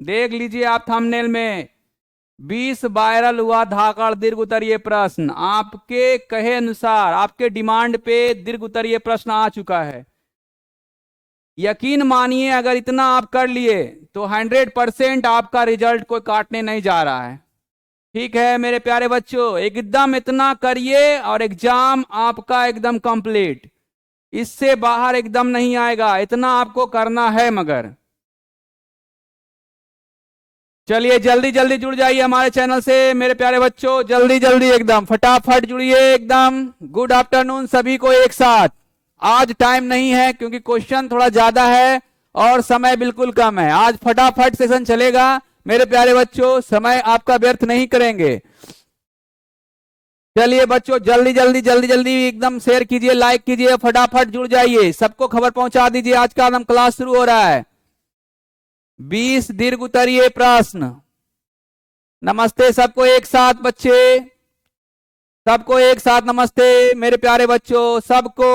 देख लीजिए आप थंबनेल में 20 वायरल हुआ धाकड़ दीर्घ उत्तरीय प्रश्न। आपके कहे अनुसार, आपके डिमांड पे दीर्घ उत्तरीय प्रश्न आ चुका है। यकीन मानिए अगर इतना आप कर लिए तो 100% आपका रिजल्ट कोई काटने नहीं जा रहा है। ठीक है मेरे प्यारे बच्चों, एकदम इतना करिए और एग्जाम आपका एकदम कंप्लीट। इससे बाहर एकदम नहीं आएगा, इतना आपको करना है। मगर चलिए जल्दी जल्दी जुड़ जाइए हमारे चैनल से मेरे प्यारे बच्चों, जल्दी जल्दी एकदम फटाफट जुड़िए एकदम। गुड आफ्टरनून सभी को एक साथ। आज टाइम नहीं है क्योंकि क्वेश्चन थोड़ा ज्यादा है और समय बिल्कुल कम है। आज फटाफट सेशन चलेगा मेरे प्यारे बच्चों, समय आपका व्यर्थ नहीं करेंगे। चलिए बच्चों जल्दी जल्दी जल्दी जल्दी एकदम शेयर कीजिए, लाइक कीजिए, फटाफट जुड़ जाइए, सबको खबर पहुंचा दीजिए। आज का एकदम क्लास शुरू हो रहा है। 20 दीर्घ उत्तरीय प्रश्न। नमस्ते सबको एक साथ बच्चे, सबको एक साथ नमस्ते मेरे प्यारे बच्चों, सबको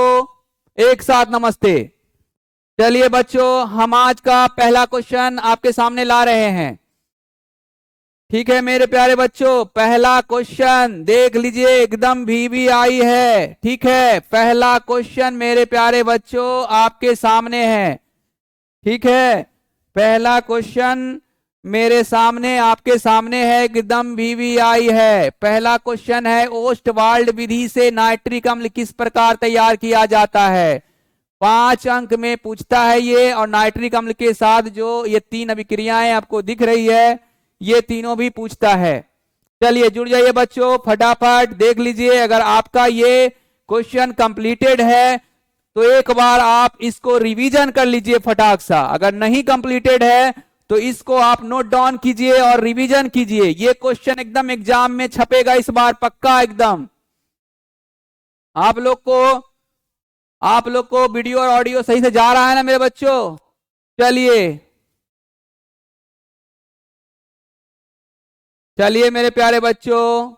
एक साथ नमस्ते। चलिए बच्चों हम आज का पहला क्वेश्चन आपके सामने ला रहे हैं। ठीक है मेरे प्यारे बच्चों, पहला क्वेश्चन देख लीजिए, एकदम VVI है। ठीक है, पहला क्वेश्चन मेरे प्यारे बच्चों आपके सामने है। ठीक है, पहला क्वेश्चन मेरे सामने आपके सामने है, एकदम VVI है। पहला क्वेश्चन है, ओस्टवाल्ड विधि से नाइट्रिक अम्ल किस प्रकार तैयार किया जाता है। 5 अंक में पूछता है ये, और नाइट्रिक अम्ल के साथ जो ये 3 अभिक्रियाएं आपको दिख रही है, ये तीनों भी पूछता है। चलिए जुड़ जाइए बच्चों, फटाफट देख लीजिए। अगर आपका ये क्वेश्चन कंप्लीटेड है तो एक बार आप इसको रिवीजन कर लीजिए फटाक सा। अगर नहीं कंप्लीटेड है तो इसको आप नोट डाउन कीजिए और रिवीजन कीजिए। ये क्वेश्चन एकदम एग्जाम में छपेगा इस बार पक्का एकदम। आप लोग को वीडियो और ऑडियो सही से जा रहा है ना मेरे बच्चों। चलिए चलिए मेरे प्यारे बच्चों,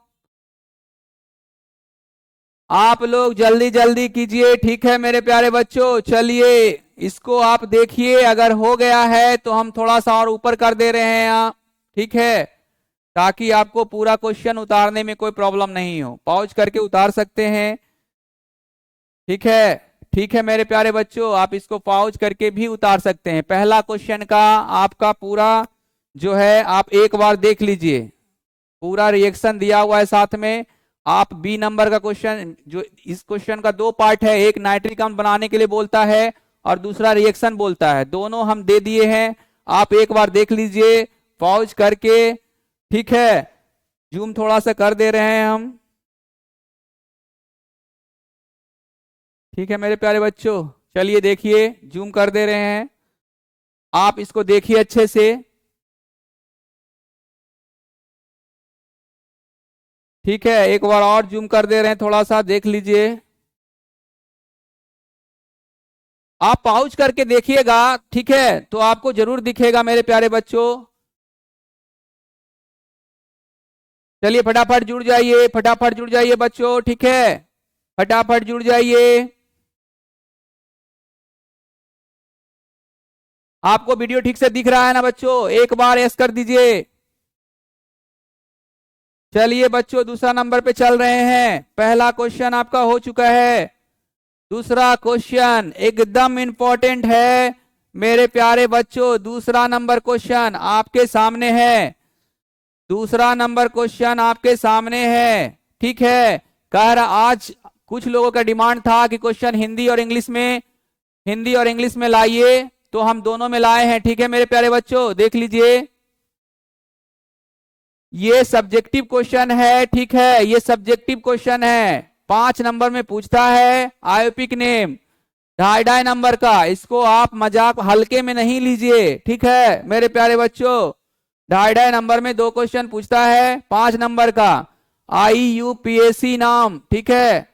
आप लोग जल्दी जल्दी कीजिए। ठीक है मेरे प्यारे बच्चों, चलिए इसको आप देखिए। अगर हो गया है तो हम थोड़ा सा और ऊपर कर दे रहे हैं यहाँ। ठीक है, ताकि आपको पूरा क्वेश्चन उतारने में कोई प्रॉब्लम नहीं हो। पॉज करके उतार सकते हैं। ठीक है, ठीक है मेरे प्यारे बच्चों, आप इसको पॉज करके भी उतार सकते हैं। पहला क्वेश्चन का आपका पूरा जो है आप एक बार देख लीजिए, पूरा रिएक्शन दिया हुआ है साथ में। आप बी नंबर का क्वेश्चन, जो इस क्वेश्चन का 2 पार्ट है, एक नाइट्रिक अम्ल बनाने के लिए बोलता है और दूसरा रिएक्शन बोलता है, दोनों हम दे दिए हैं। आप एक बार देख लीजिए पॉज करके। ठीक है, जूम थोड़ा सा कर दे रहे हैं हम। ठीक है मेरे प्यारे बच्चों, चलिए देखिए जूम कर दे रहे हैं, आप इसको देखिए अच्छे से। ठीक है, एक बार और जूम कर दे रहे हैं, थोड़ा सा देख लीजिए। आप पाउच करके देखिएगा, ठीक है, तो आपको जरूर दिखेगा मेरे प्यारे बच्चों। चलिए फटाफट जुड़ जाइए, फटाफट जुड़ जाइए बच्चों। ठीक है, फटाफट जुड़ जाइए। आपको वीडियो ठीक से दिख रहा है ना बच्चों, एक बार यस कर दीजिए। चलिए बच्चों दूसरा नंबर पे चल रहे हैं। पहला क्वेश्चन आपका हो चुका है, दूसरा क्वेश्चन एकदम इंपॉर्टेंट है मेरे प्यारे बच्चों। दूसरा नंबर क्वेश्चन आपके सामने है, दूसरा नंबर क्वेश्चन आपके सामने है। ठीक है, कह रहा आज कुछ लोगों का डिमांड था कि क्वेश्चन हिंदी और इंग्लिश में लाइए, तो हम दोनों में लाए हैं। ठीक है मेरे प्यारे बच्चों, देख लीजिए ये सब्जेक्टिव क्वेश्चन है। ठीक है, ये सब्जेक्टिव क्वेश्चन है, 5 नंबर में पूछता है आयोपिक नेम, 2.5 नंबर का। इसको आप मजाक हल्के में नहीं लीजिए। ठीक है मेरे प्यारे बच्चों, 2.5 नंबर में 2 क्वेश्चन पूछता है 5 नंबर का। IUPAC नाम, ठीक है,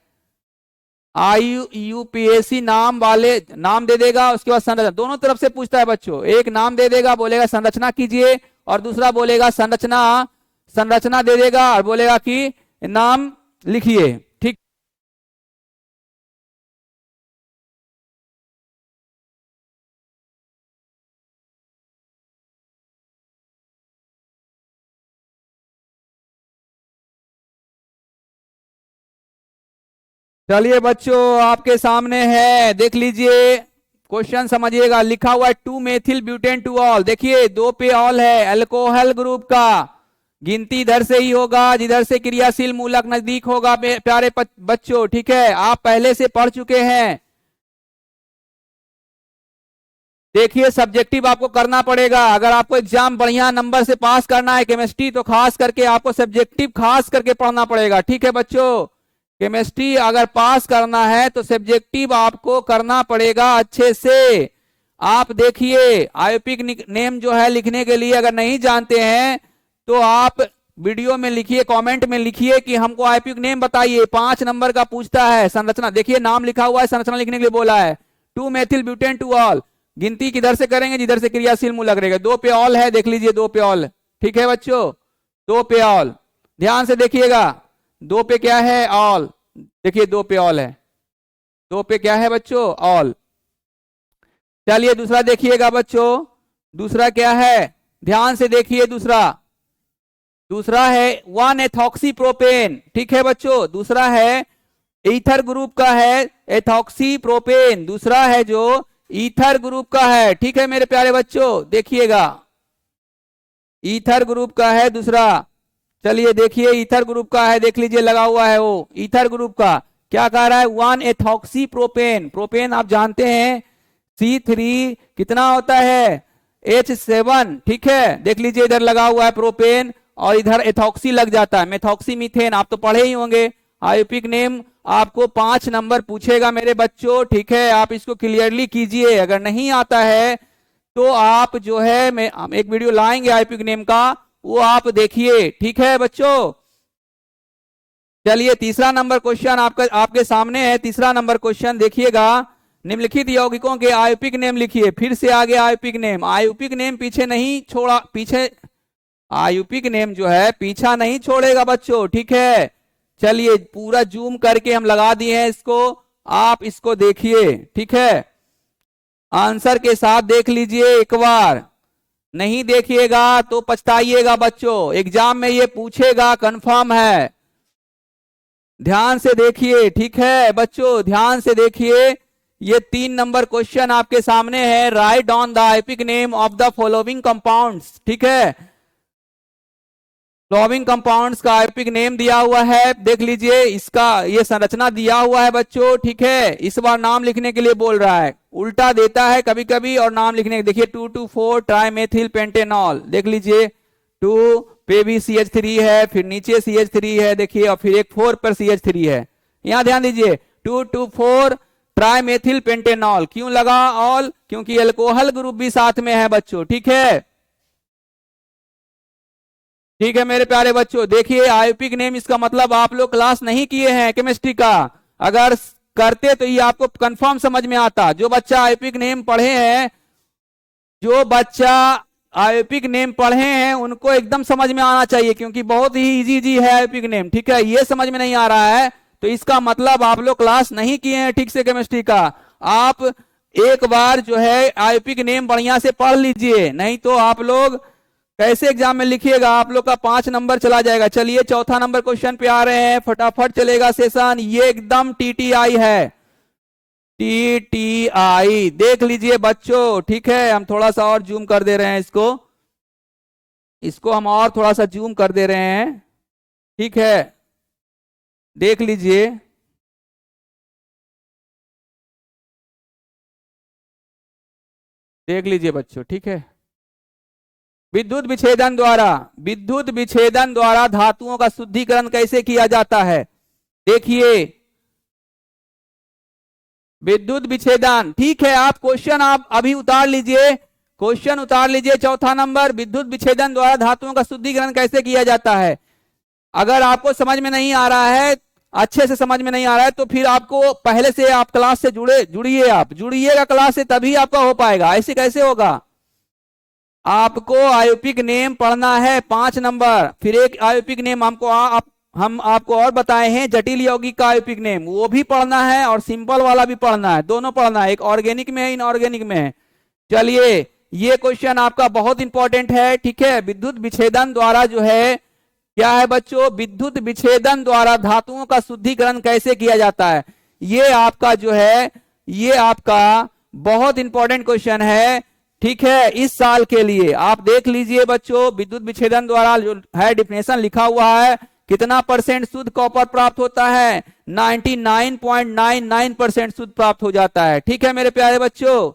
IUPAC नाम वाले नाम दे देगा, उसके बाद संरचना, दोनों तरफ से पूछता है बच्चों। एक नाम दे देगा, बोलेगा संरचना कीजिए, और दूसरा बोलेगा संरचना संरचना दे देगा और बोलेगा कि नाम लिखिए। ठीक। चलिए बच्चों, आपके सामने है, देख लीजिए क्वेश्चन, समझिएगा। लिखा हुआ है 2 मेथिल ब्यूटेन टू ऑल। देखिए 2 पे ऑल है, अल्कोहल ग्रुप का। गिनती इधर से ही होगा जिधर से क्रियाशील मूलक नजदीक होगा प्यारे बच्चों, ठीक है। आप पहले से पढ़ चुके हैं। देखिए सब्जेक्टिव आपको करना पड़ेगा। अगर आपको एग्जाम बढ़िया नंबर से पास करना है केमिस्ट्री, तो खास करके आपको सब्जेक्टिव खास करके पढ़ना पड़ेगा, ठीक है बच्चों। केमिस्ट्री अगर पास करना है तो सब्जेक्टिव आपको करना पड़ेगा अच्छे से। आप देखिए आयोपिक नेम जो है लिखने के लिए अगर नहीं जानते हैं तो आप वीडियो में लिखिए, कमेंट में लिखिए कि हमको आयोपिक नेम बताइए। 5 नंबर का पूछता है। संरचना देखिए, नाम लिखा हुआ है, संरचना लिखने के लिए बोला है। 2 मेथिल ब्यूटेन टू ऑल। गिनती किधर से करेंगे जिधर से क्रियाशील मूलक रहेगा। 2 पे ऑल है, देख लीजिए 2 पे ऑल, ठीक है बच्चों। 2 पे ऑल, ध्यान से देखिएगा। 2 पे क्या है? ऑल। देखिए 2 पे ऑल है। 2 पे क्या है बच्चों? ऑल। चलिए दूसरा देखिएगा बच्चों। दूसरा क्या है? ध्यान से देखिए। दूसरा है 1 एथॉक्सी प्रोपेन, ठीक है बच्चों। दूसरा है ईथर ग्रुप का है, एथॉक्सी प्रोपेन दूसरा है जो ईथर ग्रुप का है, ठीक है मेरे प्यारे बच्चों। देखिएगा ईथर ग्रुप का है दूसरा। चलिए देखिए ईथर ग्रुप का है, देख लीजिए लगा हुआ है वो ईथर ग्रुप का। क्या कह रहा है? 1 एथॉक्सी प्रोपेन। प्रोपेन आप जानते हैं C3 कितना होता है? H7, ठीक है। देख लीजिए इधर लगा हुआ है प्रोपेन और इधर एथॉक्सी लग जाता है, मेथॉक्सी मीथेन। आप तो पढ़े ही होंगे। आयोपिक नेम आपको 5 नंबर पूछेगा मेरे बच्चों, ठीक है। आप इसको क्लियरली कीजिए। अगर नहीं आता है तो आप जो है मैं एक वीडियो लाएंगे आयोपिक नेम का, वो आप देखिए, ठीक है बच्चों। चलिए तीसरा नंबर क्वेश्चन आपके सामने है। तीसरा नंबर क्वेश्चन देखिएगा। निम्नलिखित यौगिकों के आयोपिक नेम लिखिए। फिर से आगे आयोपिक नेम। आयोपिक नेम पीछे नहीं छोड़ा, पीछे आयोपिक नेम जो है पीछा नहीं छोड़ेगा बच्चों, ठीक है। चलिए पूरा जूम करके हम लगा दिए हैं इसको, आप इसको देखिए, ठीक है। आंसर के साथ देख लीजिए एक बार, नहीं देखिएगा तो पछताइएगा बच्चों। एग्जाम में ये पूछेगा, कंफर्म है। ध्यान से देखिए, ठीक है बच्चों, ध्यान से देखिए। ये 3 नंबर क्वेश्चन आपके सामने है। Write on the IUPAC name of the following compounds, ठीक है। फॉलोइंग कंपाउंड्स का आयोपिक नेम दिया हुआ है, देख लीजिए। इसका ये संरचना दिया हुआ है बच्चों, ठीक है। इस बार नाम लिखने के लिए बोल रहा है, उल्टा देता है कभी कभी और नाम लिखने के। देखिए 2,2,4 ट्राइमेथिल पेंटेनॉल, देख लीजिए 2 पे भी CH3 है, फिर नीचे CH3 है, देखिए, और फिर एक 4 पर CH3 है। यहां ध्यान दीजिए 2,2,4 ट्राइमेथिल पेंटेनॉल। क्यों लगा ऑल? क्योंकि अल्कोहल ग्रुप भी साथ में है बच्चों, ठीक है। ठीक है मेरे प्यारे बच्चों, देखिए आयोपिक नेम, इसका मतलब आप लोग क्लास नहीं किए हैं केमिस्ट्री का। अगर करते तो ये आपको कंफर्म समझ में आता। जो बच्चा आयोपिक नेम पढ़े हैं, जो बच्चा आयोपिक नेम पढ़े हैं उनको एकदम समझ में आना चाहिए, क्योंकि बहुत ही इजी है आयोपिक नेम, ठीक है। ये समझ में नहीं आ रहा है तो इसका मतलब आप लोग क्लास नहीं किए हैं ठीक से केमिस्ट्री का। आप एक बार जो है आयोपिक नेम बढ़िया से पढ़ लीजिए, नहीं तो आप लोग कैसे एग्जाम में लिखिएगा, आप लोग का 5 नंबर चला जाएगा। चलिए चौथा नंबर क्वेश्चन पे आ रहे हैं, फटाफट चलेगा सेशन। ये एकदम TTI है, TTI देख लीजिए बच्चों, ठीक है। हम थोड़ा सा और जूम कर दे रहे हैं इसको हम और थोड़ा सा जूम कर दे रहे हैं, ठीक है। देख लीजिए, देख लीजिए बच्चों, ठीक है। विद्युत विच्छेदन द्वारा धातुओं का शुद्धिकरण कैसे किया जाता है? देखिए विद्युत विच्छेदन, ठीक है। आप क्वेश्चन आप अभी उतार लीजिए, क्वेश्चन उतार लीजिए। चौथा नंबर, विद्युत विच्छेदन द्वारा धातुओं का शुद्धिकरण कैसे किया जाता है। अगर आपको समझ में नहीं आ रहा है, अच्छे से समझ में नहीं आ रहा है, तो फिर आपको पहले से आप क्लास से जुड़िएगा क्लास से, तभी आपका हो पाएगा। ऐसे कैसे होगा? आपको आयोपिक नेम पढ़ना है 5 नंबर। फिर एक आयोपिक नेम हम आपको और बताए हैं, जटिल यौगिक का आयोपिक नेम, वो भी पढ़ना है और सिंपल वाला भी पढ़ना है, दोनों पढ़ना है। एक ऑर्गेनिक में है, इनऑर्गेनिक में है। चलिए ये क्वेश्चन आपका बहुत इंपॉर्टेंट है, ठीक है। विद्युत विच्छेदन द्वारा जो है क्या है बच्चों? विद्युत विच्छेदन द्वारा धातुओं का शुद्धिकरण कैसे किया जाता है? ये आपका जो है, ये आपका बहुत इंपॉर्टेंट क्वेश्चन है, ठीक है, इस साल के लिए। आप देख लीजिए बच्चों, विद्युत विच्छेदन द्वारा जो है डिफिनेशन लिखा हुआ है, कितना परसेंट शुद्ध कॉपर प्राप्त होता है? 99.99% शुद्ध प्राप्त हो जाता है। ठीक है मेरे प्यारे बच्चों,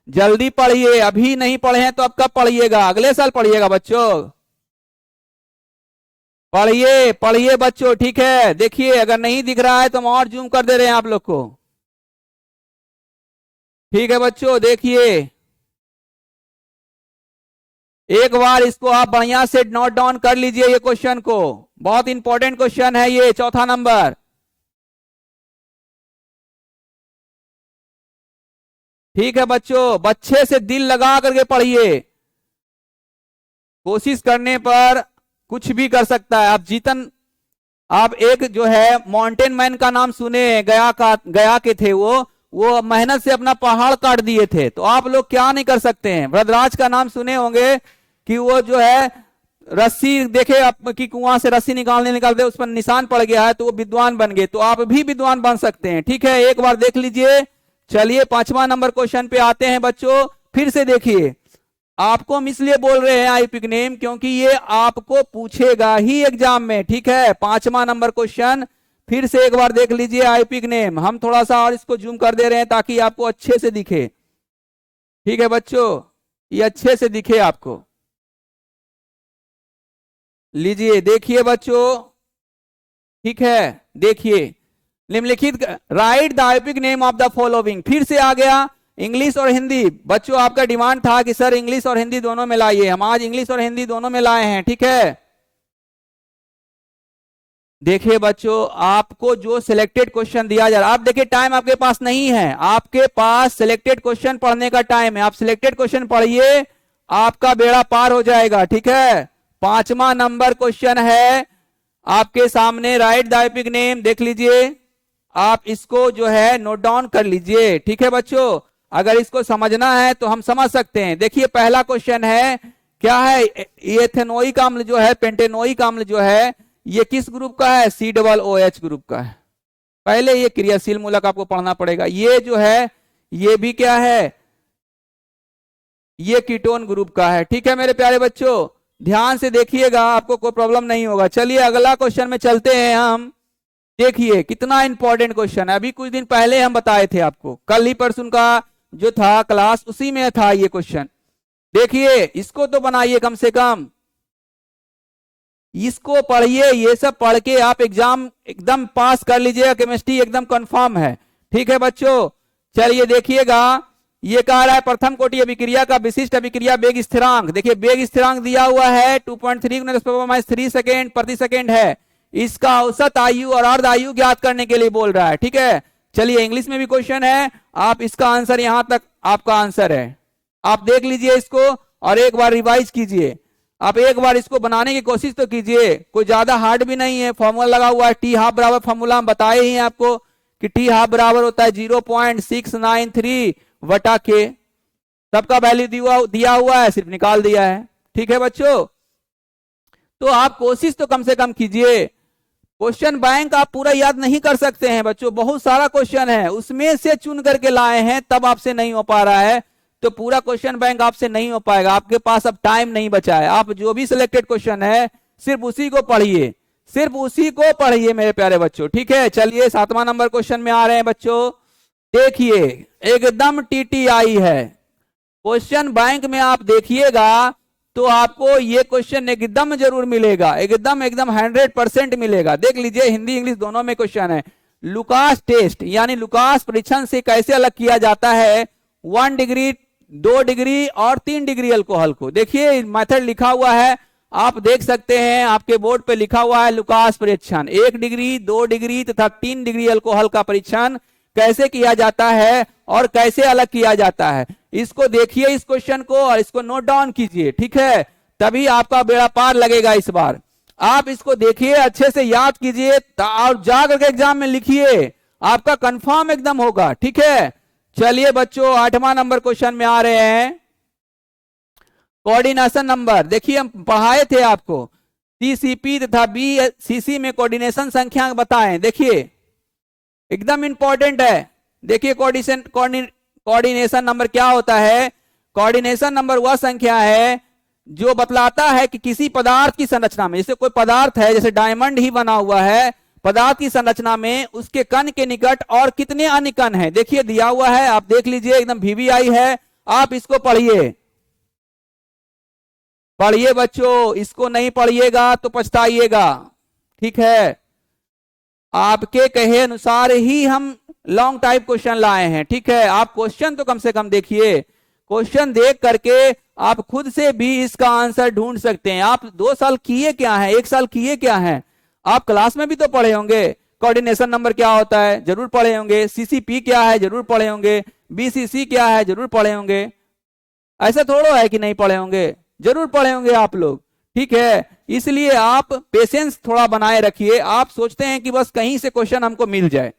जल्दी पढ़िए, अभी नहीं पढ़े हैं तो अब कब पढ़िएगा? अगले साल पढ़िएगा बच्चों, पढ़िए पढ़िए बच्चों, ठीक है। देखिए अगर नहीं दिख रहा है तो हम और जूम कर दे रहे हैं आप लोग को, ठीक है बच्चों। देखिए एक बार इसको आप बढ़िया से नोट डाउन कर लीजिए, ये क्वेश्चन को, बहुत इंपॉर्टेंट क्वेश्चन है ये, चौथा नंबर। ठीक है बच्चों, बच्चे से दिल लगा करके पढ़िए, कोशिश करने पर कुछ भी कर सकता है। आप जीतन, आप एक जो है माउंटेन मैन का नाम सुने, गया के थे वो मेहनत से अपना पहाड़ काट दिए थे, तो आप लोग क्या नहीं कर सकते हैं। वरदराज का नाम सुने होंगे कि वो जो है रस्सी देखे आप कि कुआं से रस्सी निकालते उस पर निशान पड़ गया है तो वो विद्वान बन गए, तो आप भी विद्वान बन सकते हैं। ठीक है, एक बार देख लीजिए। चलिए 5वां नंबर क्वेश्चन पे आते हैं बच्चों, फिर से देखिए। आपको हम इसलिए बोल रहे हैं आईपिक नेम क्योंकि ये आपको पूछेगा ही एग्जाम में। ठीक है, 5वां नंबर क्वेश्चन फिर से एक बार देख लीजिए, आईपिक नेम। हम थोड़ा सा और इसको जूम कर दे रहे हैं ताकि आपको अच्छे से दिखे। ठीक है बच्चों, ये अच्छे से दिखे आपको। लीजिए देखिए बच्चों, ठीक है, देखिए निम्नलिखित, write the IUPAC name of the following. फिर से आ गया इंग्लिश और हिंदी। बच्चों आपका डिमांड था कि सर इंग्लिश और हिंदी दोनों में लाइए, हम आज इंग्लिश और हिंदी दोनों में लाए हैं। ठीक है, देखिए बच्चों, आपको जो सिलेक्टेड क्वेश्चन दिया जा रहा है, आप देखिए टाइम आपके पास नहीं है, आपके पास सिलेक्टेड क्वेश्चन पढ़ने का टाइम है। आप सिलेक्टेड क्वेश्चन पढ़िए, आपका बेड़ा पार हो जाएगा। ठीक है, 5वां नंबर क्वेश्चन है आपके सामने, राइट द आईपिक नेम। देख लीजिए, आप इसको जो है नोट डाउन कर लीजिए। ठीक है बच्चों, अगर इसको समझना है तो हम समझ सकते हैं। देखिए पहला क्वेश्चन है, क्या है? एथेनोइक अम्ल जो है, पेंटेनोइक अम्ल जो है, ये किस ग्रुप का है? COOH ग्रुप का है। पहले ये क्रियाशील मूलक आपको पढ़ना पड़ेगा। ये जो है ये भी क्या है? ये कीटोन ग्रुप का है। ठीक है मेरे प्यारे बच्चों, ध्यान से देखिएगा, आपको कोई प्रॉब्लम नहीं होगा। चलिए अगला क्वेश्चन में चलते हैं हम। देखिए कितना इंपॉर्टेंट क्वेश्चन है, अभी कुछ दिन पहले हम बताए थे आपको, कल ही परसों का जो था क्लास उसी में था ये क्वेश्चन। देखिए इसको तो बनाइए कम से कम, इसको पढ़िए, ये सब पढ़ के आप एग्जाम एकदम पास कर लीजिएगा, केमिस्ट्री एकदम कंफर्म है। ठीक है बच्चों, चलिए देखिएगा, ये कह रहा है प्रथम कोटि अभिक्रिया का विशिष्ट अभिक्रिया वेग स्थिरांक। देखिए वेग स्थिरांक दिया हुआ है 2.3 सेकेंड प्रति सेकेंड है। इसका औसत आयु और अर्ध आयु ज्ञात करने के लिए बोल रहा है। ठीक है, चलिए इंग्लिश में भी क्वेश्चन है, आप इसका आंसर यहां तक आपका आंसर है, आप देख लीजिए इसको और एक बार रिवाइज कीजिए। आप एक बार इसको बनाने की कोशिश तो कीजिए, कोई ज्यादा हार्ड भी नहीं है। फॉर्मूला लगा हुआ है, टी हाफ बराबर, फॉर्मूला हम बताए ही हैं आपको कि टी हाफ बराबर होता है 0.693 वटा के, सबका वैल्यू दिया हुआ है, सिर्फ निकाल दिया है। ठीक है बच्चों, तो आप कोशिश तो कम से कम कीजिए। क्वेश्चन बैंक आप पूरा याद नहीं कर सकते हैं बच्चों, बहुत सारा क्वेश्चन है, उसमें से चुन करके लाए हैं, तब आपसे नहीं हो पा रहा है, तो पूरा क्वेश्चन बैंक आपसे नहीं हो पाएगा। आपके पास अब टाइम नहीं बचा है, आप जो भी सिलेक्टेड क्वेश्चन है सिर्फ उसी को पढ़िए, सिर्फ उसी को पढ़िए मेरे प्यारे बच्चों। ठीक है, चलिए 7वां नंबर क्वेश्चन में आ रहे हैं बच्चों। देखिए एकदम TTI है, क्वेश्चन बैंक में आप देखिएगा तो आपको ये क्वेश्चन एकदम जरूर मिलेगा, एकदम 100% मिलेगा। देख लीजिए, हिंदी इंग्लिश दोनों में क्वेश्चन है। लुकास टेस्ट यानी लुकास परीक्षण से कैसे अलग किया जाता है 1 डिग्री, 2 डिग्री और 3 डिग्री अल्कोहल को। देखिए मेथड लिखा हुआ है, आप देख सकते हैं, आपके बोर्ड पे लिखा हुआ है लुकास परीक्षण। 1 डिग्री, 2 डिग्री तथा 3 डिग्री अल्कोहल का परीक्षण कैसे किया जाता है और कैसे अलग किया जाता है, इसको देखिए इस क्वेश्चन को और इसको नोट डाउन कीजिए। ठीक है, तभी आपका बेड़ा पार लगेगा। इस बार आप इसको देखिए, अच्छे से याद कीजिए और जाकर के एग्जाम में लिखिए, आपका कंफर्म एकदम होगा। ठीक है, चलिए बच्चों 8वां नंबर क्वेश्चन में आ रहे हैं। कोऑर्डिनेशन नंबर देखिए हम पढ़ाए थे आपको, सीसीपी तथा बीसीसी में कोऑर्डिनेशन संख्या बताएं। देखिए एकदम इंपॉर्टेंट है। देखिए कोऑर्डिनेशन नंबर क्या होता है? कोऑर्डिनेशन नंबर वह संख्या है जो बतलाता है कि किसी पदार्थ की संरचना में, जैसे कोई पदार्थ है, जैसे डायमंड ही बना हुआ है, पदार्थ की संरचना में उसके कण के निकट और कितने अन्य कण हैं। देखिए दिया हुआ है, आप देख लीजिए, एकदम वीवीआई है, आप इसको पढ़िए। पढ़िए बच्चों, इसको नहीं पढ़िएगा तो पछताइएगा, ठीक है। आपके कहे अनुसार ही हम लॉन्ग टाइप क्वेश्चन लाए हैं, ठीक है। आप क्वेश्चन तो कम से कम देखिए, क्वेश्चन देख करके आप खुद से भी इसका आंसर ढूंढ सकते हैं। आप 2 साल किए क्या है, 1 साल किए क्या है? आप क्लास में भी तो पढ़े होंगे, कोऑर्डिनेशन नंबर क्या होता है जरूर पढ़े होंगे, सीसीपी क्या है जरूर पढ़े होंगे, बीसीसी क्या है जरूर पढ़े होंगे। ऐसा थोड़ा है कि नहीं पढ़े होंगे, जरूर पढ़े होंगे आप लोग, ठीक है। इसलिए आप पेशेंस थोड़ा बनाए रखिए। आप सोचते हैं कि बस कहीं से क्वेश्चन हमको मिल जाए,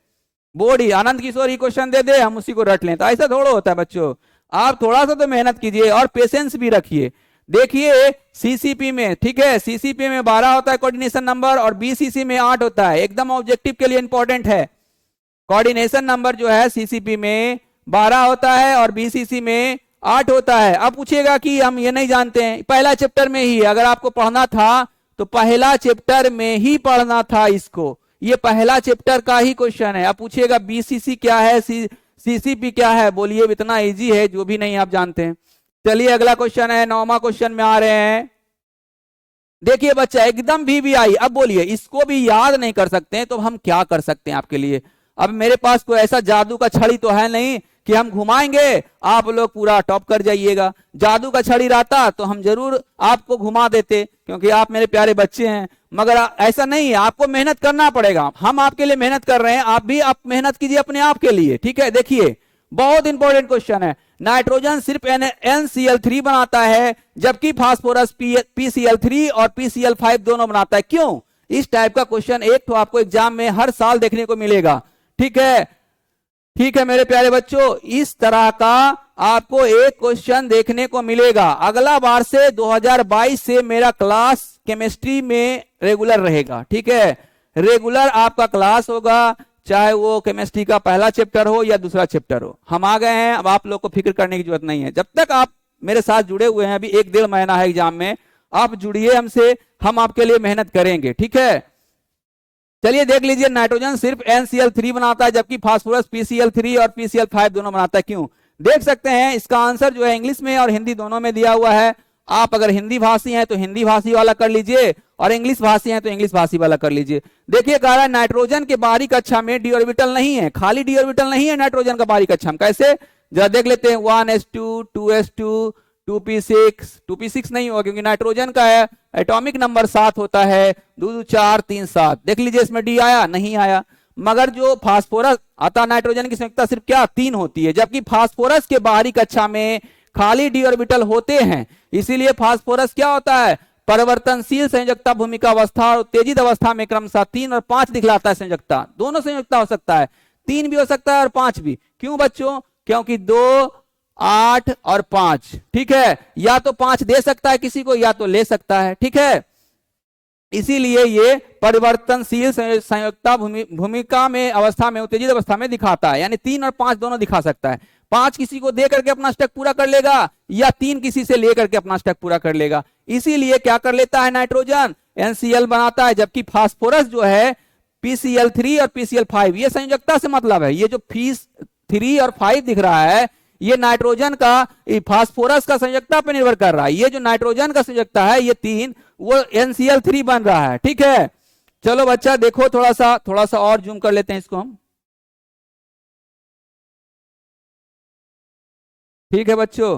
बोर्ड ही आनंद किशोर ही क्वेश्चन दे दे हम उसी को रट लें, तो ऐसा थोड़ा होता है बच्चों। आप थोड़ा सा तो मेहनत कीजिए और पेशेंस भी रखिए। देखिए सीसीपी में, ठीक है, सीसीपी में 12 होता है कोऑर्डिनेशन नंबर और बीसीसी में 8 होता है। एकदम ऑब्जेक्टिव के लिए इंपॉर्टेंट है। कोऑर्डिनेशन नंबर जो है सीसीपी में 12 होता है और बीसीसी में 8 होता है। अब पूछेगा कि हम ये नहीं जानते हैं, पहला चैप्टर में ही अगर आपको पढ़ना था तो पहला चैप्टर में ही पढ़ना था इसको, ये पहला चैप्टर का ही क्वेश्चन है। अब पूछेगा बीसीसी क्या है, सीसीपी क्या है, बोलिए इतना इजी है जो भी नहीं आप जानते हैं। चलिए अगला क्वेश्चन है, 9वां क्वेश्चन में आ रहे हैं। देखिए बच्चा एकदम वीवीआई। अब बोलिए इसको भी याद नहीं कर सकते हैं तो हम क्या कर सकते हैं आपके लिए? अब मेरे पास कोई ऐसा जादू का छड़ी तो है नहीं कि हम घुमाएंगे आप लोग पूरा टॉप कर जाइएगा। जादू का छड़ी रहता तो हम जरूर आपको घुमा देते, क्योंकि आप मेरे प्यारे बच्चे हैं, मगर ऐसा नहीं है, आपको मेहनत करना पड़ेगा। हम आपके लिए मेहनत कर रहे हैं, आप भी आप मेहनत कीजिए अपने आप के लिए, ठीक है। देखिए बहुत इंपॉर्टेंट क्वेश्चन है। नाइट्रोजन सिर्फ NCl3 बनाता है जबकि फास्फोरस PCl3 और PCl5 दोनों बनाता है, क्यों? इस टाइप का क्वेश्चन एक तो आपको एग्जाम में हर साल देखने को मिलेगा, ठीक है। ठीक है मेरे प्यारे बच्चों, इस तरह का आपको एक क्वेश्चन देखने को मिलेगा। अगला बार से 2022 से मेरा क्लास केमिस्ट्री में रेगुलर रहेगा, ठीक है। रेगुलर आपका क्लास होगा, चाहे वो केमिस्ट्री का पहला चैप्टर हो या दूसरा चैप्टर हो। हम आ गए हैं, अब आप लोग को फिक्र करने की जरूरत नहीं है। जब तक आप मेरे साथ जुड़े हुए हैं, अभी 1-1.5 महीना है एग्जाम में, आप जुड़िए हमसे, हम आपके लिए मेहनत करेंगे, ठीक है। चलिए देख लीजिए, नाइट्रोजन सिर्फ NCl3 बनाता है जबकि फास्फोरस PCl3 और PCl5 दोनों बनाता है, क्यों? देख सकते हैं इसका आंसर जो है इंग्लिश में और हिंदी दोनों में दिया हुआ है। आप अगर हिंदी भाषी हैं तो हिंदी भाषी वाला कर लीजिए और इंग्लिश भाषी हैं तो इंग्लिश भाषी वाला कर लीजिए। देखिए कह रहा है नाइट्रोजन के बाहरी कक्षा में डी ऑर्बिटल नहीं है, खाली डी ऑर्बिटल नहीं है नाइट्रोजन का बाहरी कक्षा में। कैसे? जरा देख लेते हैं, 1s2 2s2 2p6 नहीं होगा क्योंकि नाइट्रोजन का है एटॉमिक नंबर 7 होता है, 2 4 3 7। देख लीजिए इसमें डी आया नहीं आया। मगर जो फास्फोरस आता, नाइट्रोजन की संयुक्ता सिर्फ क्या 3 होती है, जबकि फास्फोरस के बाहरी कक्षा में खाली डी ऑर्बिटल होते हैं। इसीलिए फास्फोरस क्या होता है, परिवर्तनशील संयोजकता भूमिका अवस्था और उत्तेजित अवस्था में क्रमशः 3 और 5 दिखलाता है संयोजकता। दोनों संयोजकता हो सकता है, 3 भी हो सकता है और 5 भी। क्यों बच्चों? क्योंकि 2 8 और 5, ठीक है। या तो 5 दे सकता है किसी को या तो ले सकता है, ठीक है। इसीलिए ये परिवर्तनशील संयोजकता भूमिका में अवस्था में उत्तेजित अवस्था में दिखाता है, यानी 3 और 5 दोनों दिखा सकता है। 5 किसी को दे करके अपना स्टेक पूरा कर लेगा या 3 किसी से लेकर के अपना स्टेक पूरा कर लेगा। इसीलिए क्या कर लेता है, नाइट्रोजन NCl बनाता है, जबकि फास्फोरस जो है PCl3 और PCl5। ये संयोजकता से मतलब है, ये जो 3 और 5 दिख रहा है ये नाइट्रोजन का फास्फोरस का संयोजकता पर निर्भर कर रहा है। ये जो नाइट्रोजन का संयोजकता है ये 3, वो NCl3 बन रहा है, ठीक है। चलो बच्चा देखो, थोड़ा सा और जूम कर लेते हैं इसको हम, ठीक है बच्चों।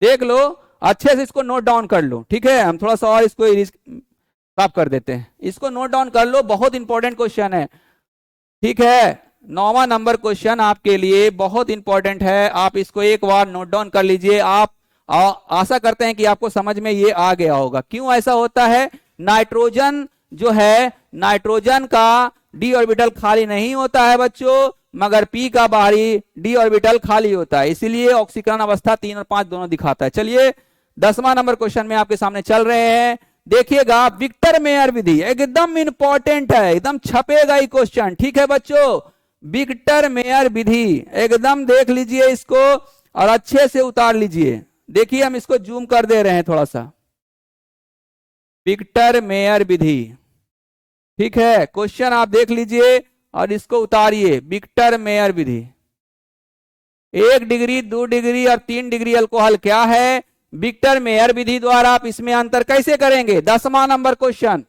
देख लो अच्छे से, इसको नोट डाउन कर लो, ठीक है। हम थोड़ा सा और इसको साफ कर देते हैं, इसको नोट डाउन कर लो, बहुत इंपॉर्टेंट क्वेश्चन है, ठीक है। 9वां नंबर क्वेश्चन आपके लिए बहुत इंपॉर्टेंट है, आप इसको एक बार नोट डाउन कर लीजिए। आप आशा करते हैं कि आपको समझ में ये आ गया होगा क्यों ऐसा होता है। नाइट्रोजन जो है, नाइट्रोजन का डी ऑर्बिटल खाली नहीं होता है बच्चों, मगर p का बाहरी d ऑर्बिटल खाली होता है, इसीलिए ऑक्सीकरण अवस्था 3 और 5 दोनों दिखाता है। चलिए 10वां नंबर क्वेश्चन में आपके सामने चल रहे हैं, देखिएगा विक्टर मेयर विधि एकदम इंपॉर्टेंट है, एकदम छपेगा ये क्वेश्चन, ठीक है बच्चों। विक्टर मेयर विधि एकदम देख लीजिए इसको और अच्छे से उतार लीजिए। देखिए हम इसको जूम कर दे रहे हैं थोड़ा सा, विक्टर मेयर विधि, ठीक है। क्वेश्चन आप देख लीजिए और इसको उतारिए। विक्टर मेयर विधि 1 डिग्री 2 डिग्री और 3 डिग्री अल्कोहल क्या है? विक्टर मेयर विधि द्वारा आप इसमें अंतर कैसे करेंगे? 10वां नंबर क्वेश्चन,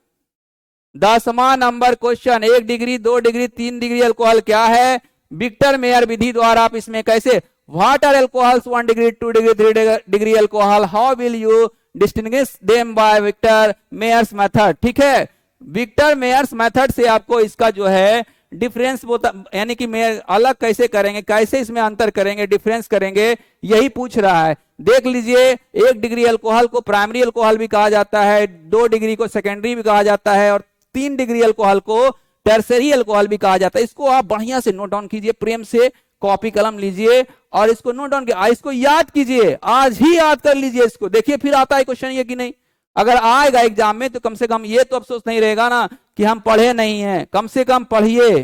10वां number question, 1 degree 2 degree 3 degree alcohol क्या है? विक्टर मेयर विधि द्वारा आप इसमें कैसे, what are alcohols 1 degree 2 degree 3 degree alcohol, how will you distinguish them by Victor Meyer's method, ठीक है। विक्टर मेयर्स मेथड से आपको इसका जो है डिफरेंस यानी कि मेयर अलग कैसे करेंगे, कैसे इसमें अंतर करेंगे, डिफरेंस करेंगे, यही पूछ रहा है। देख लीजिए 1 डिग्री अल्कोहल को प्राइमरी अल्कोहल भी कहा जाता है, 2 डिग्री को सेकेंडरी भी कहा जाता है और 3 डिग्री अल्कोहल को टर्सरी अल्कोहल भी कहा जाता है। इसको आप बढ़िया से नोट डाउन कीजिए, प्रेम से कॉपी कलम लीजिए और इसको नोट डाउन कीजिए, इसको याद कीजिए, आज ही याद कर लीजिए इसको। देखिए फिर आता है क्वेश्चन ये कि नहीं, अगर आएगा एग्जाम में तो कम से कम ये तो अफसोस नहीं रहेगा ना कि हम पढ़े नहीं हैं। कम से कम पढ़िए,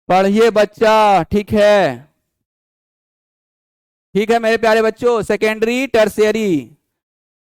पढ़िए बच्चा, ठीक है, ठीक है मेरे प्यारे बच्चों। सेकेंडरी टर्शियरी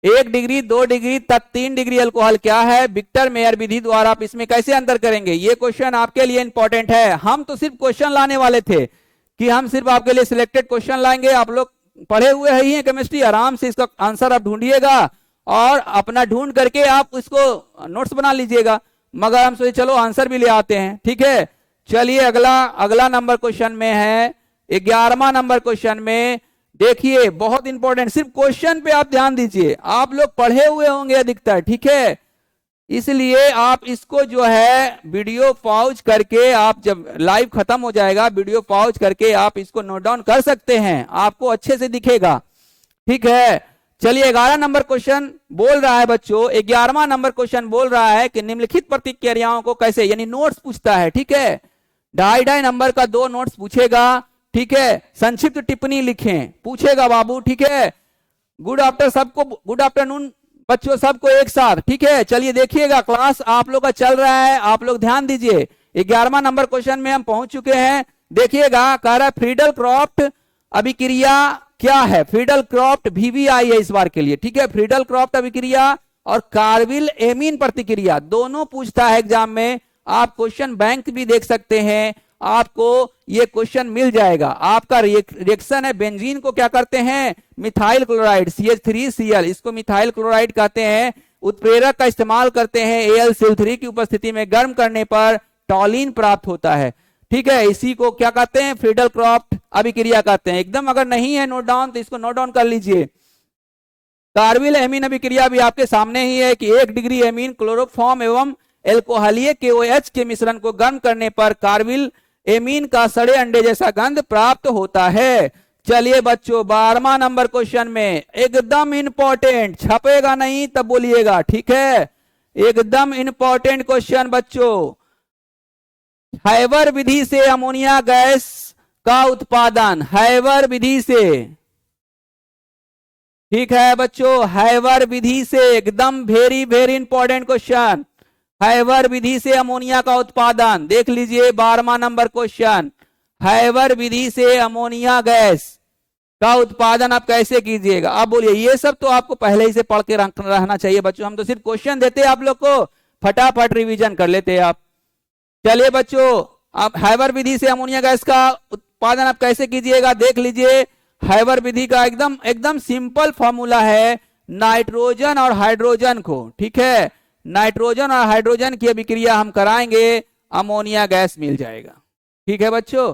1 डिग्री 2 डिग्री तक 3 डिग्री अल्कोहल क्या है? विक्टर मेयर विधि द्वारा आप इसमें कैसे अंतर करेंगे? ये क्वेश्चन आपके लिए इंपॉर्टेंट है। हम तो सिर्फ क्वेश्चन लाने वाले थे कि हम सिर्फ आपके लिए सिलेक्टेड क्वेश्चन लाएंगे। आप लोग पढ़े हुए ही हैं केमिस्ट्री, आराम से इसका आंसर आप ढूंढिएगा और अपना ढूंढ करके आप इसको नोट्स बना लीजिएगा। मगर हम सोचे चलो आंसर भी ले आते हैं, ठीक है। चलिए अगला नंबर क्वेश्चन में है 11वां नंबर क्वेश्चन में, देखिए बहुत इंपॉर्टेंट, सिर्फ क्वेश्चन पे आप ध्यान दीजिए। आप लोग पढ़े हुए होंगे अधिकतर, ठीक है, इसलिए आप इसको जो है वीडियो पॉज करके, आप जब लाइव खत्म हो जाएगा वीडियो पॉज करके आप इसको नोट डाउन कर सकते हैं, आपको अच्छे से दिखेगा, ठीक है। चलिए 11 नंबर क्वेश्चन बोल रहा है बच्चों, 11वां नंबर क्वेश्चन बोल रहा है कि निम्नलिखित प्रतिक्रियाओं को कैसे, यानी नोट्स पूछता है, ठीक है। 2.5 नंबर का 2 नोट्स पूछेगा, ठीक है। संक्षिप्त टिप्पणी लिखें पूछेगा बाबू, ठीक है। गुड आफ्टर सबको, गुड आफ्टरनून बच्चों सबको एक साथ, ठीक है। चलिए देखिएगा क्लास आप लोग का चल रहा है, आप लोग ध्यान दीजिए। 11वां नंबर क्वेश्चन में हम पहुंच चुके हैं। देखिएगा कह रहा है फ्रीडल क्रॉफ्ट अभिक्रिया क्या है? फ्रीडल क्रॉफ्ट VVI है इस बार के लिए, ठीक है। फ्रीडल क्रॉफ्ट अभिक्रिया और कार्विल एमीन प्रतिक्रिया दोनों पूछता है एग्जाम में। आप क्वेश्चन बैंक भी देख सकते हैं, आपको ये क्वेश्चन मिल जाएगा। आपका रिएक्शन है बेंजीन को क्या करते हैं? मिथाइल क्लोराइड CH3Cl, इसको मिथाइल क्लोराइड कहते हैं। उत्प्रेरक का इस्तेमाल करते हैं AlCl3 की उपस्थिति में, गर्म करने पर टॉलिन प्राप्त होता है, ठीक है। इसी को क्या कहते हैं? फ्रीडल क्रॉफ्ट अभिक्रिया कहते हैं। एकदम अगर नहीं है नोट डाउन तो इसको नोट डाउन कर लीजिए। कार्विल एमीन अभिक्रिया भी आपके सामने ही है कि 1 डिग्री एमीन क्लोरोफॉर्म एवं एल्कोहलीय KOH के मिश्रण को गर्म करने पर कार्विल एमीन का सड़े अंडे जैसा गंध प्राप्त होता है। चलिए बच्चों 12वां नंबर क्वेश्चन में एकदम इंपॉर्टेंट, छपेगा नहीं तब बोलिएगा, ठीक है। एकदम इंपॉर्टेंट क्वेश्चन बच्चों, हैवर विधि से अमोनिया गैस का उत्पादन, हैवर विधि से, ठीक है बच्चों, हैवर विधि से, एकदम वेरी वेरी इंपॉर्टेंट क्वेश्चन। हैवर विधि से अमोनिया का उत्पादन, देख लीजिए 12वां नंबर क्वेश्चन, हैवर विधि से अमोनिया गैस का उत्पादन आप कैसे कीजिएगा? आप बोलिए, ये सब तो आपको पहले ही से पढ़ के रहना चाहिए बच्चों, हम तो सिर्फ क्वेश्चन देते हैं आप लोग को, फटाफट रिवीजन कर लेते हैं आप। चलिए बच्चों, आप हैवर विधि से अमोनिया गैस का उत्पादन आप कैसे कीजिएगा? देख लीजिए हैवर विधि का एकदम सिंपल फॉर्मूला है, नाइट्रोजन और हाइड्रोजन को, ठीक है, नाइट्रोजन और हाइड्रोजन की अभिक्रिया हम कराएंगे, अमोनिया गैस मिल जाएगा, ठीक है बच्चों।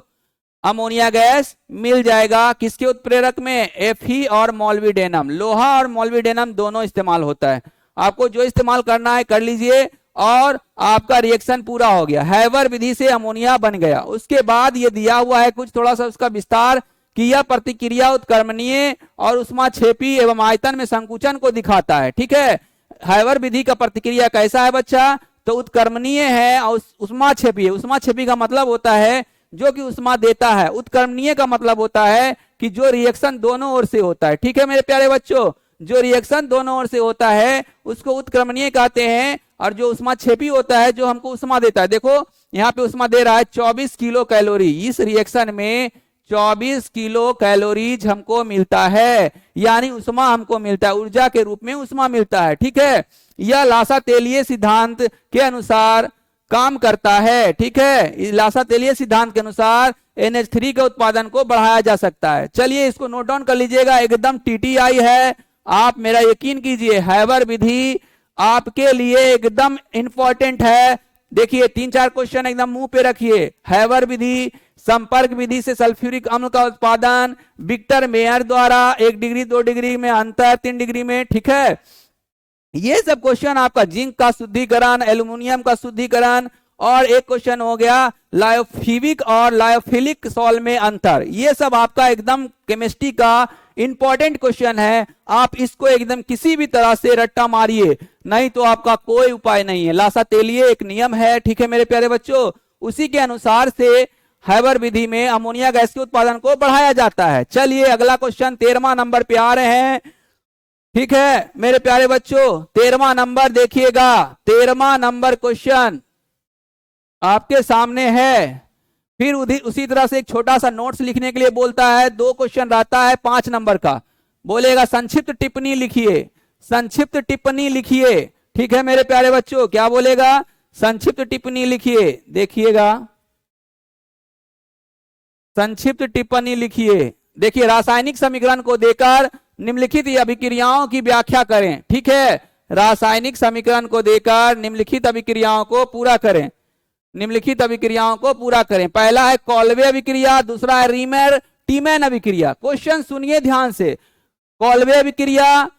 अमोनिया गैस मिल जाएगा किसके उत्प्रेरक में? Fe और मोल्विडेनम, लोहा और मोल्विडेनम दोनों इस्तेमाल होता है। आपको जो इस्तेमाल करना है कर लीजिए और आपका रिएक्शन पूरा हो गया, हैवर विधि से अमोनिया बन गया। उसके बाद ये दिया हुआ है कुछ थोड़ा सा उसका विस्तार कि यह प्रतिक्रिया उत्क्रमणीय और उष्माक्षेपी एवं आयतन में संकुचन को दिखाता है, ठीक है। हैवर विधि का प्रतिक्रिया कैसा है बच्चा? तो उत्क्रमणीय है और उष्माक्षेपी है। उष्माक्षेपी का मतलब होता है जो कि उष्मा देता है, उत्क्रमणीय का मतलब होता है कि जो रिएक्शन दोनों ओर से होता है। ठीक है मेरे प्यारे बच्चों, जो रिएक्शन दोनों ओर से होता है उसको उत्क्रमणीय कहते हैं, और जो उष्माक्षेपी होता है जो हमको उष्मा देता है। देखो यहाँ पे उष्मा दे रहा है 24 किलो कैलोरी, इस रिएक्शन में 24 किलो कैलोरीज हमको मिलता है, यानी उष्मा हमको मिलता है, ऊर्जा के रूप में उष्मा मिलता है। ठीक है, यह लासा तेलीय सिद्धांत के अनुसार काम करता है। ठीक है, लासा तेलीय सिद्धांत के अनुसार NH3 के उत्पादन को बढ़ाया जा सकता है। चलिए इसको नोट डाउन कर लीजिएगा, एकदम TTI है, आप मेरा यकीन कीजिए हैबर विधि आपके लिए एकदम इंपॉर्टेंट है। देखिए 3-4 क्वेश्चन एकदम मुंह पे रखिए। हैबर विधि, संपर्क विधि से सल्फ्यूरिक अम्ल का उत्पादन, विक्टर मेयर द्वारा 1 डिग्री 2 डिग्री में अंतर 3 डिग्री में। ठीक है, ये सब क्वेश्चन आपका जिंक का शुद्धिकरण, एल्यूमिनियम का शुद्धिकरण, और एक क्वेश्चन हो गया लायोफिलिक और लायोफिलिक सॉल में अंतर। ये सब आपका एकदम केमिस्ट्री का इंपॉर्टेंट क्वेश्चन है। आप इसको एकदम किसी भी तरह से रट्टा मारिए, नहीं तो आपका कोई उपाय नहीं है। लासा तेलीय एक नियम है। ठीक है मेरे प्यारे बच्चों, उसी के अनुसार से हैबर विधि में अमोनिया गैस के उत्पादन को बढ़ाया जाता है। चलिए अगला क्वेश्चन 13वां नंबर पे आ रहे हैं। ठीक है मेरे प्यारे बच्चों, 13वां नंबर देखिएगा, 13वां नंबर क्वेश्चन आपके सामने है। फिर उसी तरह से एक छोटा सा नोट्स लिखने के लिए बोलता है। 2 क्वेश्चन रहता है 5 नंबर का, बोलेगा संक्षिप्त टिप्पणी लिखिए, संक्षिप्त टिप्पणी लिखिए। ठीक है मेरे प्यारे बच्चों, क्या बोलेगा? संक्षिप्त टिप्पणी लिखिए। देखिएगा, संक्षिप्त टिप्पणी लिखिए। देखिए, रासायनिक समीकरण को देकर निम्नलिखित अभिक्रियाओं की व्याख्या करें। ठीक है, रासायनिक समीकरण को देकर निम्नलिखित अभिक्रियाओं को पूरा करें, निम्नलिखित अभिक्रियाओं को पूरा करें। पहला है कॉल्वे अभिक्रिया, दूसरा है रीमर टीमैन अभिक्रिया। क्वेश्चन सुनिए ध्यान से, कॉल्वे अभिक्रिया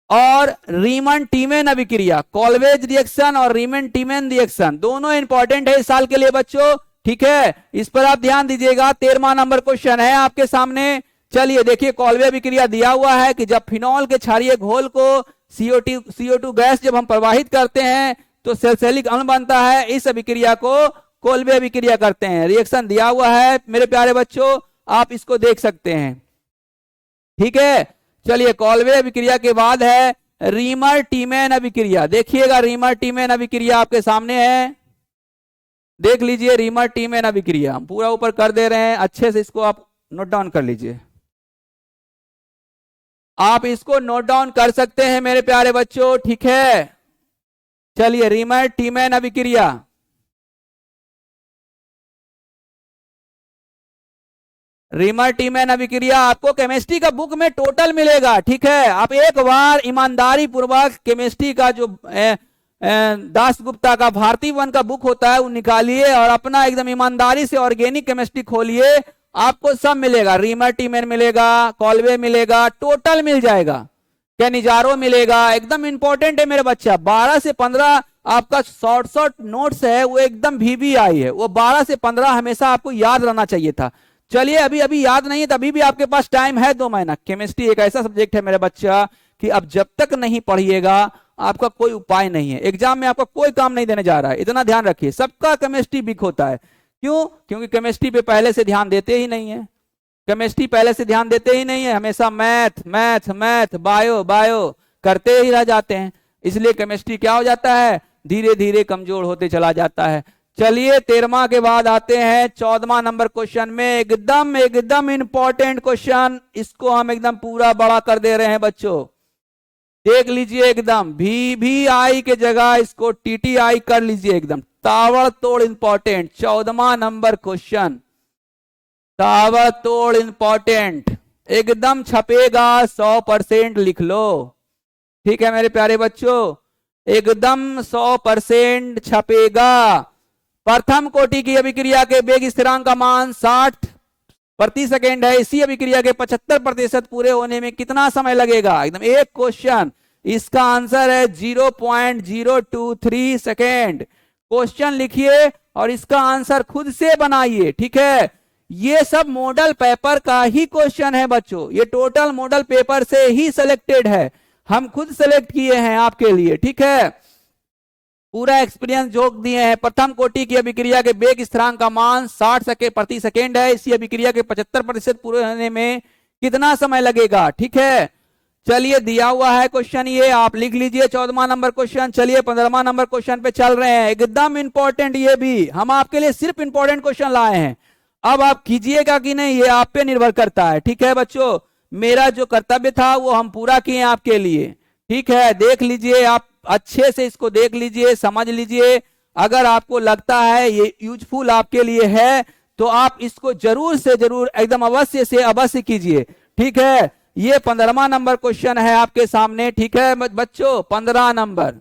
और रीमन टीमैन अभिक्रिया, कॉल्वेज रिएक्शन और रीमन टीमैन रिएक्शन दोनों इंपॉर्टेंट है इस साल के लिए बच्चों। ठीक है, इस पर आप ध्यान दीजिएगा। 13वां नंबर क्वेश्चन है आपके सामने। चलिए देखिए, कॉल्वे अभिक्रिया दिया हुआ है कि जब फिनॉल के क्षारीय घोल को CO2 गैस जब हम प्रवाहित करते हैं तो सैलिसिलिक अम्ल बनता है। इस अभिक्रिया को कॉल्वे अभिक्रिया करते हैं। रिएक्शन दिया हुआ है मेरे प्यारे बच्चों, आप इसको देख सकते हैं। ठीक है, चलिए कॉल्वे अभिक्रिया के बाद है रीमर टीमैन अभिक्रिया। देखिएगा, रीमर टीमैन अभिक्रिया आपके सामने है, देख लीजिए। रीमर टीमैन अभिक्रिया हम पूरा ऊपर कर दे रहे हैं, अच्छे से इसको आप नोट डाउन कर लीजिए। आप इसको नोट डाउन कर सकते हैं मेरे प्यारे बच्चों। ठीक है, चलिए रीमर टीमैन अभिक्रिया। रीमर टीमैन अभिक्रिया आपको केमिस्ट्री का बुक में टोटल मिलेगा। ठीक है, आप एक बार ईमानदारी पूर्वक केमिस्ट्री का जो दास गुप्ता का भारतीय वन का बुक होता है वो निकालिए और अपना एकदम ईमानदारी से ऑर्गेनिक केमिस्ट्री खोलिए, आपको सब मिलेगा। रीमर टीमैन मिलेगा, कॉल्वे मिलेगा, टोटल मिल जाएगा, कैनिजारो मिलेगा। एकदम इंपॉर्टेंट है मेरे बच्चा। 12 से 15 आपका शॉर्ट नोट्स है, वो एकदम VBI है, वो 12 से 15 हमेशा आपको याद रहना चाहिए था। चलिए अभी याद नहीं है तो अभी भी आपके पास टाइम है 2 महीना। केमिस्ट्री एक ऐसा सब्जेक्ट है मेरे बच्चा कि अब जब तक नहीं पढ़िएगा आपका कोई उपाय नहीं है, एग्जाम में आपका कोई काम नहीं देने जा रहा है, इतना ध्यान रखिए। सबका केमिस्ट्री वीक होता है, क्यों? क्योंकि केमिस्ट्री पे पहले से ध्यान देते ही नहीं है, केमिस्ट्री पहले से ध्यान देते ही नहीं है, हमेशा मैथ बायो करते ही रह जाते हैं। इसलिए केमिस्ट्री क्या हो जाता है, धीरे धीरे कमजोर होते चला जाता है। चलिए 13वां के बाद आते हैं 14वां नंबर क्वेश्चन में। एकदम इंपॉर्टेंट क्वेश्चन, इसको हम एकदम पूरा बड़ा कर दे रहे हैं बच्चों, देख लीजिए। एकदम VBI के जगह इसको TTI कर लीजिए, एकदम ताबड़तोड़ इंपॉर्टेंट। 14वां नंबर क्वेश्चन ताबड़तोड़ इंपॉर्टेंट, एकदम छपेगा, 100% लिख लो। ठीक है मेरे प्यारे बच्चों, एकदम 100% छपेगा। प्रथम कोटि की अभिक्रिया के वेग स्थिरांक का मान 60 प्रति सेकेंड है। इसी अभिक्रिया के 75% पूरे होने में कितना समय लगेगा? एकदम एक क्वेश्चन, इसका आंसर है 0.023 सेकेंड। क्वेश्चन लिखिए और इसका आंसर खुद से बनाइए। ठीक है, ये सब मॉडल पेपर का ही क्वेश्चन है बच्चों, ये टोटल मॉडल पेपर से ही सिलेक्टेड है, हम खुद सेलेक्ट किए हैं आपके लिए। ठीक है, पूरा एक्सपीरियंस जोक दिए हैं। प्रथम कोटि की अभिक्रिया के वेग स्थिरांक का मान 60 प्रति सेकेंड है। इसी अभिक्रिया के 75% पूरे होने में कितना समय लगेगा? ठीक है, चलिए दिया हुआ है क्वेश्चन, ये आप लिख लीजिए 14वां नंबर क्वेश्चन। चलिए 15वां नंबर क्वेश्चन पे चल रहे हैं, एकदम इंपॉर्टेंट, ये भी हम आपके लिए सिर्फ इंपॉर्टेंट क्वेश्चन लाए हैं। अब आप कीजिएगा कि नहीं ये आप पे निर्भर करता है। ठीक है बच्चों, मेरा जो कर्तव्य था वो हम पूरा किए आपके लिए। ठीक है, देख लीजिए, आप अच्छे से इसको देख लीजिए, समझ लीजिए। अगर आपको लगता है ये यूजफुल आपके लिए है तो आप इसको जरूर से जरूर एकदम अवश्य से अवश्य कीजिए। ठीक है, ये 15वां नंबर क्वेश्चन है आपके सामने। ठीक है बच्चों, 15 नंबर,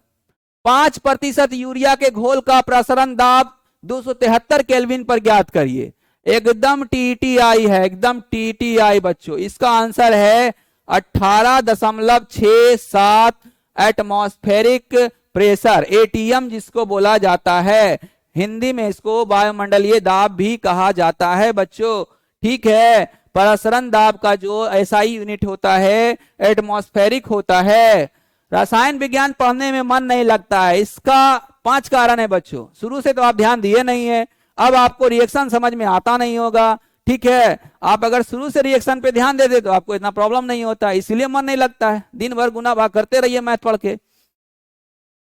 5% यूरिया के घोल का प्रसरण दाब 273 केल्विन पर ज्ञात करिए। एकदम टीटीआई है, एकदम टीटीआई बच्चों। इसका आंसर है 18.67 एटमॉस्फेरिक प्रेशर, एटीएम जिसको बोला जाता है। हिंदी में इसको वायुमंडलीय दाब भी कहा जाता है बच्चों। ठीक है, प्रसरण दाब का जो एसआई यूनिट होता है एटमॉस्फेरिक होता है। रसायन विज्ञान पढ़ने में मन नहीं लगता है, इसका 5 कारण है बच्चों। शुरू से तो आप ध्यान दिए नहीं है, अब आपको रिएक्शन समझ में आता नहीं होगा। ठीक है, आप अगर शुरू से रिएक्शन पे ध्यान दे दे तो आपको इतना प्रॉब्लम नहीं होता, इसलिए मन नहीं लगता है। दिन भर गुना भाग करते रहिए मैथ पढ़ के।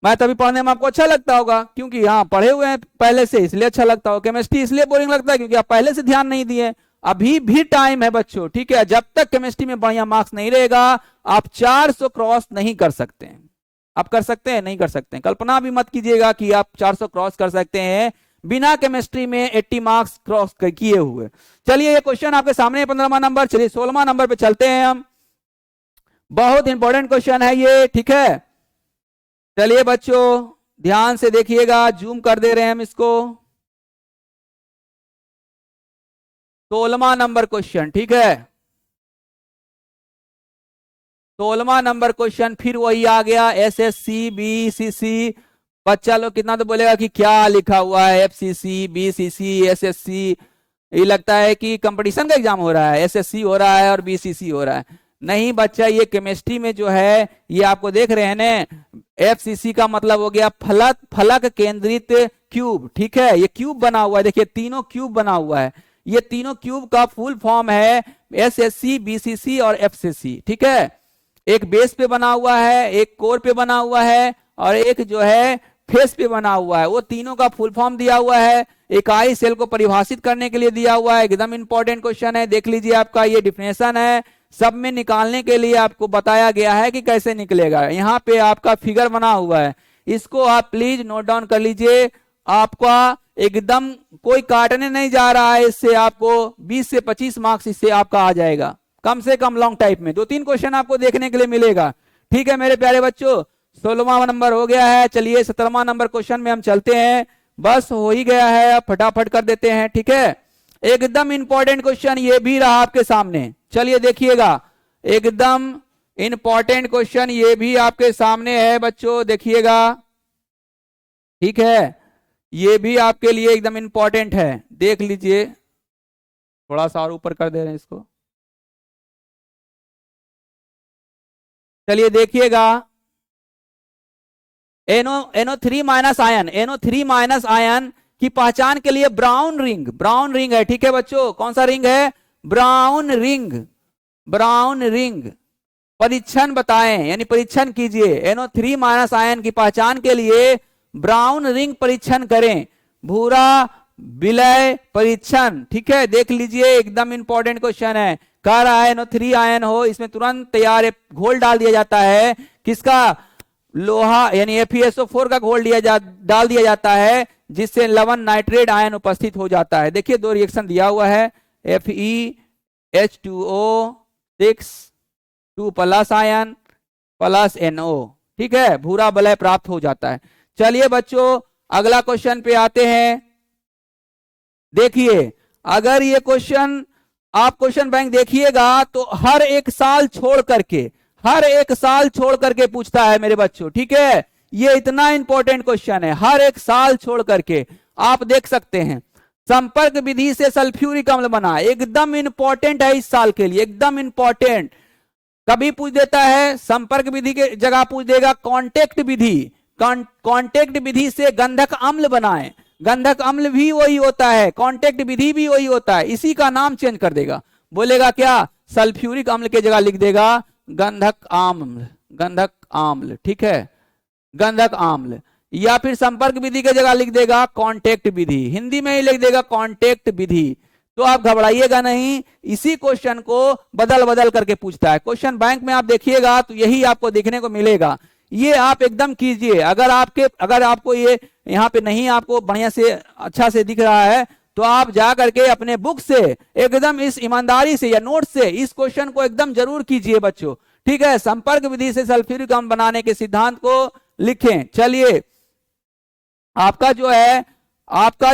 मैथ अभी पढ़ने में आपको अच्छा लगता होगा क्योंकि हाँ पढ़े हुए हैं पहले से, इसलिए अच्छा लगता होगा। केमिस्ट्री इसलिए बोरिंग लगता है क्योंकि आप पहले से ध्यान नहीं दिए। अभी भी टाइम है बच्चों। ठीक है, जब तक केमिस्ट्री में बढ़िया मार्क्स नहीं रहेगा आप 400 क्रॉस नहीं कर सकते हैं। आप कर सकते हैं? नहीं कर सकते हैं। कल्पना भी मत कीजिएगा कि आप 400 क्रॉस कर सकते हैं बिना केमिस्ट्री में 80 मार्क्स क्रॉस किए हुए। चलिए ये क्वेश्चन आपके सामने 15वां नंबर। चलिए 16वां नंबर पे चलते हैं हम, बहुत इंपॉर्टेंट क्वेश्चन है ये। ठीक है, चलिए बच्चों ध्यान से देखिएगा, जूम कर दे रहे हैं हम इसको। 16वां नंबर क्वेश्चन। ठीक है, 16वां नंबर क्वेश्चन फिर वही आ गया, एसएससी बीसीसी। बच्चा लोग कितना तो बोलेगा कि क्या लिखा हुआ है एफसीसी बीसीसी एसएससी, ये लगता है कि कंपटीशन का एग्जाम हो रहा है, एसएससी हो रहा है और बीसीसी हो रहा है। नहीं बच्चा, ये केमिस्ट्री में जो है ये आपको देख रहे हैं ना, एफसीसी का मतलब हो गया फलक फलक केंद्रित क्यूब। ठीक है, ये क्यूब बना हुआ है, देखिए तीनों क्यूब बना हुआ है। ये तीनों क्यूब का फुल फॉर्म है एसएससी बीसीसी और एफसीसी। ठीक है, एक बेस पे बना हुआ है, एक कोर पे बना हुआ है और एक जो है फेस पे बना हुआ है। वो तीनों का फुल फॉर्म दिया हुआ है, इकाई सेल को परिभाषित करने के लिए दिया हुआ है। एकदम इंपॉर्टेंट क्वेश्चन है, देख लीजिए। आपका ये डिफिनेशन है, सब में निकालने के लिए आपको बताया गया है कि कैसे निकलेगा। यहाँ पे आपका फिगर बना हुआ है, इसको आप प्लीज नोट डाउन कर लीजिए। आपका एकदम कोई काटने नहीं जा रहा है, इससे आपको 20 से 25 मार्क्स इससे आपका आ जाएगा कम से कम। लॉन्ग टाइप में 2-3 क्वेश्चन आपको देखने के लिए मिलेगा। ठीक है मेरे प्यारे बच्चों, 16वां नंबर हो गया है। चलिए 17वां नंबर क्वेश्चन में हम चलते हैं, बस हो ही गया है, फटाफट कर देते हैं। ठीक है, एकदम इंपॉर्टेंट क्वेश्चन ये भी रहा आपके सामने। चलिए देखिएगा, एकदम इंपॉर्टेंट क्वेश्चन ये भी आपके सामने है बच्चों, देखिएगा। ठीक है, ये भी आपके लिए एकदम इंपॉर्टेंट है, देख लीजिए। थोड़ा सा और ऊपर कर दे रहे हैं इसको। चलिए देखिएगा, NO3 minus ion, NO3 minus ion की पहचान के लिए ब्राउन रिंग है। ठीक है बच्चों, कौन सा रिंग है? ब्राउन रिंग परीक्षण बताएं, यानी परीक्षण कीजिए। NO3 माइनस आयन की पहचान के लिए ब्राउन रिंग परीक्षण करें, भूरा विलय परीक्षण। ठीक है, देख लीजिए, एकदम इंपॉर्टेंट क्वेश्चन है। कह रहा है NO3 आयन हो, इसमें तुरंत तैयार घोल डाल दिया जाता है, किसका? लोहा यानी FeSO4 का घोल डाल दिया जाता है, जिससे लवण नाइट्रेट आयन उपस्थित हो जाता है। देखिए 2 रिएक्शन दिया हुआ है, FeH2O6 2+ आयन प्लस NO। ठीक है, भूरा वलय प्राप्त हो जाता है। चलिए बच्चों अगला क्वेश्चन पे आते हैं। देखिए, अगर ये क्वेश्चन आप क्वेश्चन बैंक देखिएगा तो हर एक साल छोड़ करके पूछता है मेरे बच्चों। ठीक है, ये इतना इंपॉर्टेंट क्वेश्चन है, हर एक साल छोड़ करके आप देख सकते हैं। संपर्क विधि से सल्फ्यूरिक अम्ल बना, एकदम इंपॉर्टेंट है इस साल के लिए, एकदम इंपॉर्टेंट। कभी पूछ देता है संपर्क विधि के जगह पूछ देगा कांटेक्ट विधि, कांटेक्ट विधि से गंधक अम्ल बनाएं, गंधक अम्ल भी वही होता है, कांटेक्ट विधि भी वही होता है, इसी का नाम चेंज कर देगा, बोलेगा क्या, सल्फ्यूरिक अम्ल की जगह लिख देगा गंधक आम्ल, गंधक आम्ल, ठीक है, गंधक आम्ल, या फिर संपर्क विधि की जगह लिख देगा कांटेक्ट विधि, हिंदी में ही लिख देगा कांटेक्ट विधि। तो आप घबराइएगा नहीं, इसी क्वेश्चन को बदल बदल करके पूछता है, क्वेश्चन बैंक में आप देखिएगा तो यही आपको देखने को मिलेगा, ये आप एकदम कीजिए। अगर आपको ये यहाँ पे नहीं आपको बढ़िया से अच्छा से दिख रहा है तो आप जा करके अपने बुक से एकदम इस ईमानदारी से या नोट से इस क्वेश्चन को एकदम जरूर कीजिए बच्चों, ठीक है। संपर्क विधि से सल्फ्यूरिक अम्ल बनाने के सिद्धांत को लिखें। चलिए आपका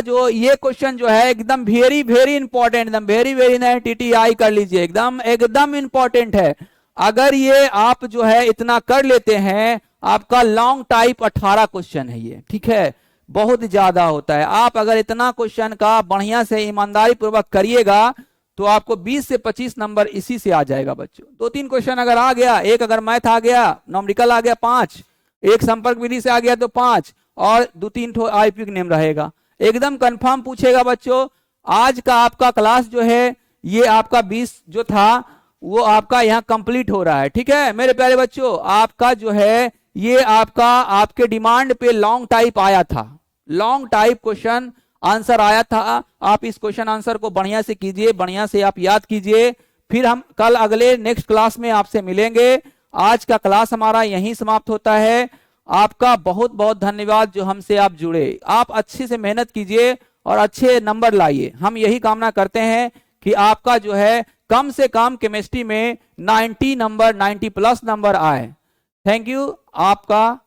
जो ये क्वेश्चन जो है एकदम वेरी वेरी इंपॉर्टेंट, एकदम वेरी वेरी टीटीआई कर लीजिए, एकदम इंपॉर्टेंट है। अगर ये आप जो है इतना कर लेते हैं, आपका लॉन्ग टाइप 18 क्वेश्चन है ये, ठीक है, बहुत ज्यादा होता है। आप अगर इतना क्वेश्चन का बढ़िया से ईमानदारी पूर्वक करिएगा तो आपको 20 से 25 नंबर इसी से आ जाएगा बच्चों। 2-3 क्वेश्चन अगर आ गया, एक अगर मैथ आ गया, न्यूमेरिकल आ गया 5, एक संपर्क विधि से आ गया तो 5, और 2-3 आईपी नेम रहेगा, एकदम कंफर्म पूछेगा बच्चों। आज का आपका क्लास जो है ये आपका 20 जो था वो आपका यहाँ कंप्लीट हो रहा है, ठीक है मेरे प्यारे बच्चों। आपका जो है ये आपके डिमांड पे लॉन्ग टाइप आया था, लॉन्ग टाइप क्वेश्चन आंसर आया था। आप इस क्वेश्चन आंसर को बढ़िया से कीजिए, बढ़िया से आप याद कीजिए, फिर हम कल अगले नेक्स्ट क्लास में आपसे मिलेंगे। आज का क्लास हमारा यहीं समाप्त होता है। आपका बहुत बहुत धन्यवाद जो हमसे आप जुड़े। आप अच्छे से मेहनत कीजिए और अच्छे नंबर लाइए। हम यही कामना करते हैं कि आपका जो है कम से कम केमिस्ट्री में 90 प्लस नंबर आए। थैंक यू, आपका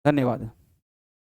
धन्यवाद।